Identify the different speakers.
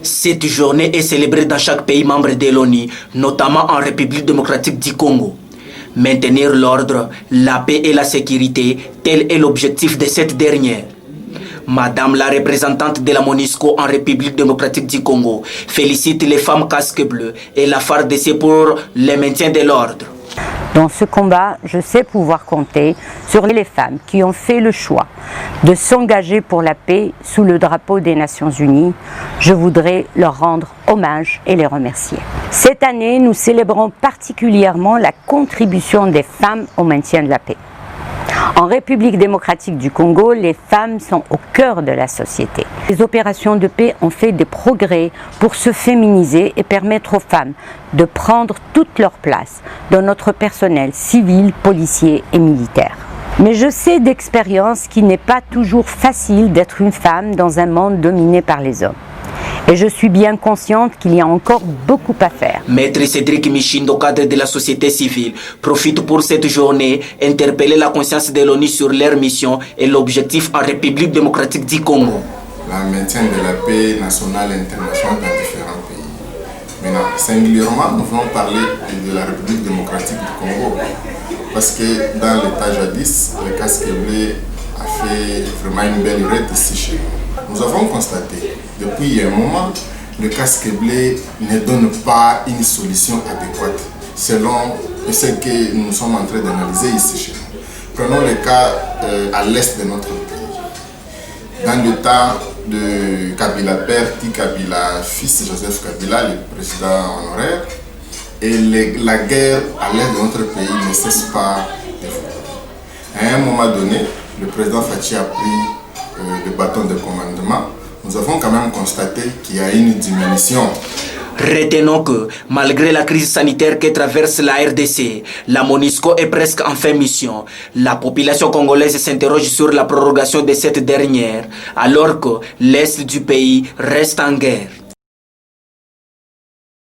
Speaker 1: Cette journée est célébrée dans chaque pays membre de l'ONU, notamment en République démocratique du Congo. Maintenir l'ordre, la paix et la sécurité, tel est l'objectif de cette dernière. Madame la représentante de la MONUSCO en République démocratique du Congo félicite les femmes casques bleus et la FARDC pour le maintien de l'ordre.
Speaker 2: Dans ce combat, je sais pouvoir compter sur les femmes qui ont fait le choix de s'engager pour la paix sous le drapeau des Nations Unies. Je voudrais leur rendre hommage et les remercier. Cette année, nous célébrons particulièrement la contribution des femmes au maintien de la paix. En République démocratique du Congo, les femmes sont au cœur de la société. Les opérations de paix ont fait des progrès pour se féminiser et permettre aux femmes de prendre toute leur place dans notre personnel civil, policier et militaire. Mais je sais d'expérience qu'il n'est pas toujours facile d'être une femme dans un monde dominé par les hommes. Et je suis bien consciente qu'il y a encore beaucoup à faire.
Speaker 1: Maître Cédric Michindo, cadre de la société civile, profite pour cette journée interpeller la conscience de l'ONU sur leur mission et l'objectif en République démocratique du Congo.
Speaker 3: Le maintien de la paix nationale et internationale dans différents pays. Maintenant, singulièrement, nous voulons parler de la République démocratique du Congo. Parce que dans l'état jadis, le casque bleu a fait vraiment une belle règle ici chez nous. Nous avons constaté, depuis un moment, le casque bleu ne donne pas une solution adéquate selon ce que nous sommes en train d'analyser ici chez nous. Prenons le cas à l'est de notre pays. Dans le temps de Kabila père, Kabila fils, Joseph Kabila, le président honoraire, et la guerre à l'est de notre pays ne cesse pas d'évoluer. À un moment donné, le président Fachi a pris le bâton de commandement. Nous avons quand même constaté qu'il y a une diminution.
Speaker 1: Retenons que, malgré la crise sanitaire que traverse la RDC, la MONUSCO est presque en fin mission. La population congolaise s'interroge sur la prorogation de cette dernière, alors que l'Est du pays reste en guerre.